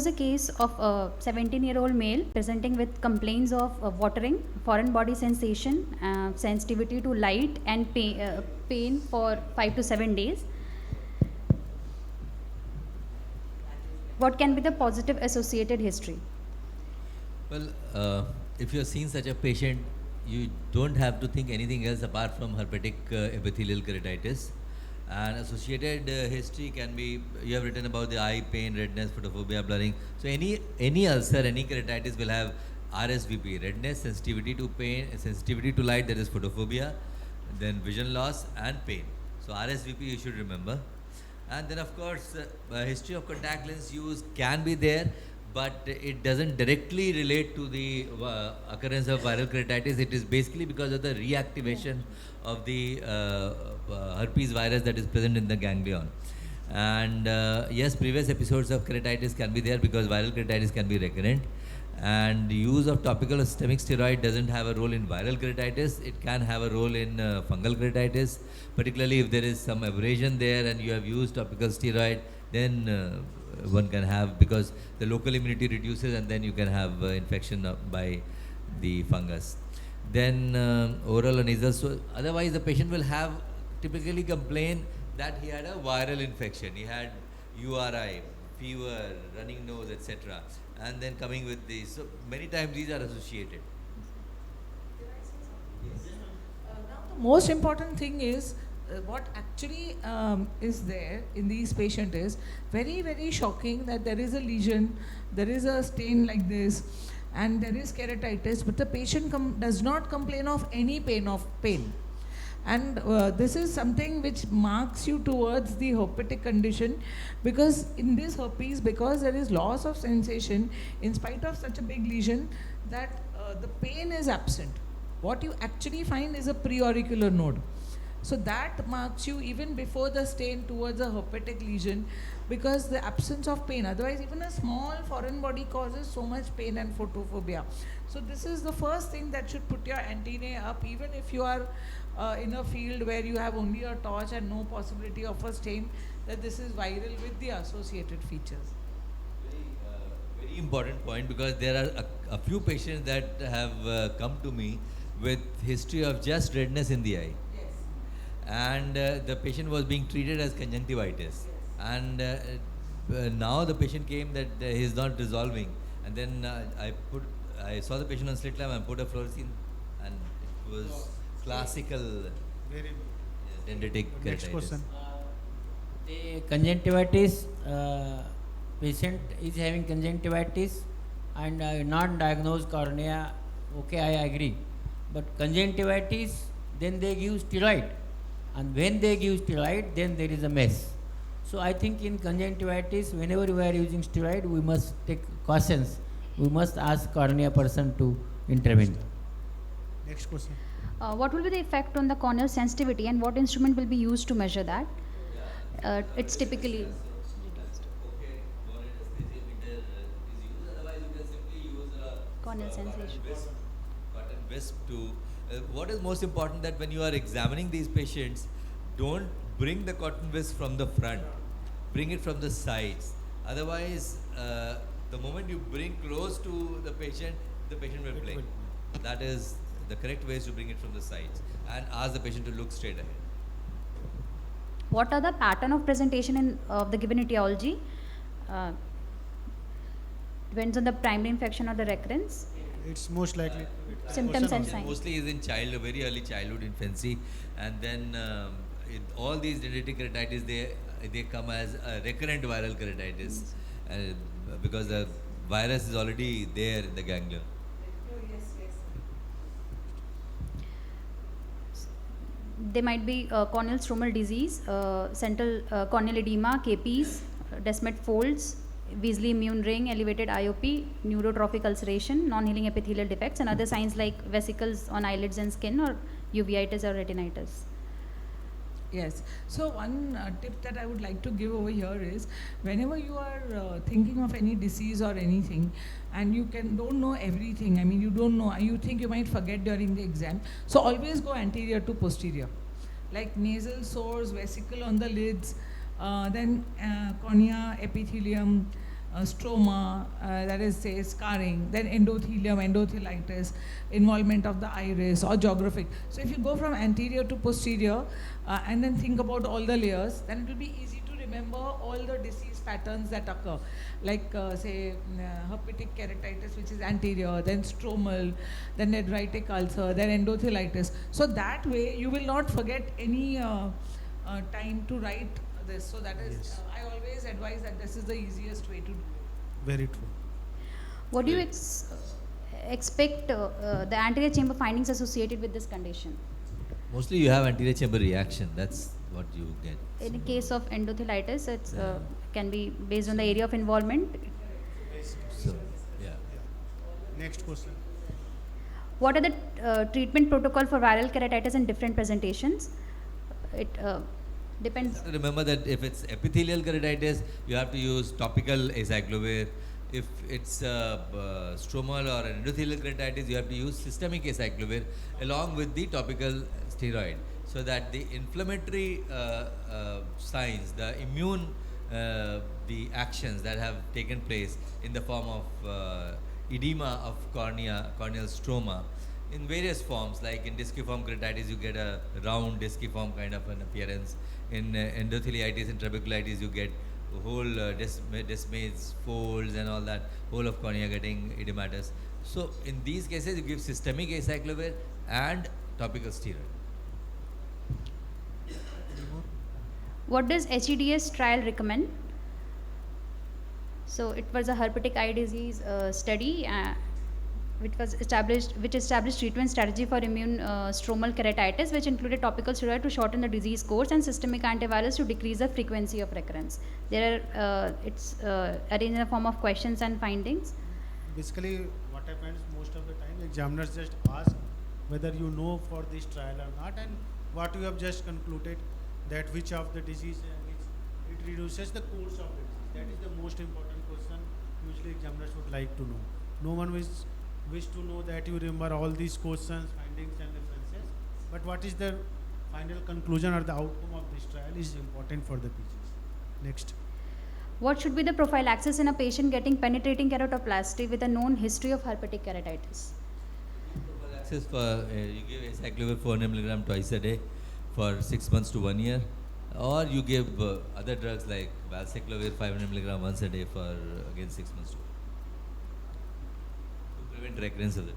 was a case of a 17-year-old male presenting with complaints of watering, foreign body sensation, sensitivity to light, and pain for 5 to 7 days. What can be the positive associated history? Well, if you're seeing such a patient, you don't have to think anything else apart from herpetic epithelial keratitis. And associated history can be, you have written about the eye pain, redness, photophobia, blurring. So any ulcer, any keratitis will have RSVP, redness, sensitivity to pain, sensitivity to light, that is photophobia, then vision loss and pain. So RSVP you should remember. And then of course, history of contact lens use can be there, but it doesn't directly relate to the occurrence of viral keratitis. It is basically because of the reactivation of the herpes virus that is present in the ganglion. And yes, previous episodes of keratitis can be there because viral keratitis can be recurrent. And the use of topical or systemic steroid doesn't have a role in viral keratitis. It can have a role in fungal keratitis, particularly if there is some abrasion there and you have used topical steroid, then one can have, because the local immunity reduces and then you can have infection by the fungus. Then oral or nasal, so otherwise the patient will have typically complain that he had a viral infection. He had URI, fever, running nose, etc. And then coming with these. So many times these are associated. Now the most important thing is what actually is there in these patients is very, very shocking that there is a lesion, there is a stain like this, and there is keratitis, but the patient does not complain of any pain. And this is something which marks you towards the herpetic condition, because in this herpes, because there is loss of sensation in spite of such a big lesion, that the pain is absent. What you actually find is a preauricular node. So that marks you even before the stain towards a herpetic lesion, because the absence of pain. Otherwise, even a small foreign body causes so much pain and photophobia. So this is the first thing that should put your antennae up, even if you are in a field where you have only a torch and no possibility of a stain, that this is viral with the associated features. Very important point, because there are a few patients that have come to me with history of just redness in the eye. And the patient was being treated as conjunctivitis, and now the patient came that he is not resolving, and then I saw the patient on slit lamp and put a fluorescein, and it was classical dendritic Next keratitis. question. The conjunctivitis, patient is having conjunctivitis and non-diagnosed cornea, okay, I agree. But conjunctivitis, then they give steroid. And when they give steroid, then there is a mess. So I think in conjunctivitis, whenever we are using steroid, we must take cautions. We must ask cornea person to intervene. Next question. What will be the effect on the corneal sensitivity, and what instrument will be used to measure that? It's typically corneal sensation. Cotton wisp to. What is most important, that when you are examining these patients, don't bring the cotton wisp from the front, bring it from the sides. Otherwise, the moment you bring close to the patient will blink. That is the correct way, is to bring it from the sides and ask the patient to look straight ahead. What are the pattern of presentation of the given etiology? Depends on the primary infection or the recurrence. It's most likely. Symptoms and signs. Mostly is in very early childhood, infancy, and then all these dendritic keratitis, they come as a recurrent viral keratitis, because the virus is already there in the ganglion. There might be corneal stromal disease, central corneal edema, KPs, Descemet folds, Weasley immune ring, elevated IOP, neurotrophic ulceration, non-healing epithelial defects, and other signs like vesicles on eyelids and skin, or uveitis or retinitis. Yes. So one tip that I would like to give over here is, whenever you are thinking of any disease or anything, and you don't know everything, I mean you don't know, you think you might forget during the exam, so always go anterior to posterior. Like nasal sores, vesicle on the lids, then cornea, epithelium, stroma, that is say scarring, then endothelium, endothelitis, involvement of the iris or geographic. So if you go from anterior to posterior and then think about all the layers, then it will be easy to remember all the disease patterns that occur, like say herpetic keratitis, which is anterior, then stromal, then nephritic ulcer, then endothelitis. So that way you will not forget any time to write this. So that is, Yes. I always advise that this is the easiest way to do it. Very true. What do you expect the anterior chamber findings associated with this condition? Mostly you have anterior chamber reaction. That's what you get. In the case of endothelitis, it's Yeah. can be based on the area of involvement. So, yeah. Next question. What are the treatment protocol for viral keratitis in different presentations? It depends. Remember that if it's epithelial keratitis, you have to use topical acyclovir. If it's stromal or endothelial keratitis, you have to use systemic acyclovir along with the topical steroid, so that the inflammatory signs, the immune, the actions that have taken place in the form of edema of corneal stroma, in various forms, like in disciform keratitis, you get a round disciform kind of an appearance. In endotheliitis and trabeculitis, you get whole desmates, folds, and all that, whole of cornea getting edematous. So, in these cases, you give systemic acyclovir and topical steroid. What does HEDS trial recommend? So it was a herpetic eye disease study which established treatment strategy for immune stromal keratitis, which included topical steroid to shorten the disease course and systemic antivirals to decrease the frequency of recurrence. There are it's arranged in the form of questions and findings. Basically, what happens most of the time, examiners just ask whether you know for this trial or not, and what you have just concluded, that which of the disease which it reduces the course of the disease. That is the most important question. Usually, examiners would like to know. No one wish to know that you remember all these questions, findings, and references. But what is the final conclusion or the outcome of this trial is important for the PGs. Next. What should be the prophylaxis in a patient getting penetrating keratoplasty with a known history of herpetic keratitis? Prophylaxis for you give acyclovir 400 mg twice a day for 6 months to 1 year, or you give other drugs like valsiclovir 500 mg once a day for again 6 months to prevent recurrence of it.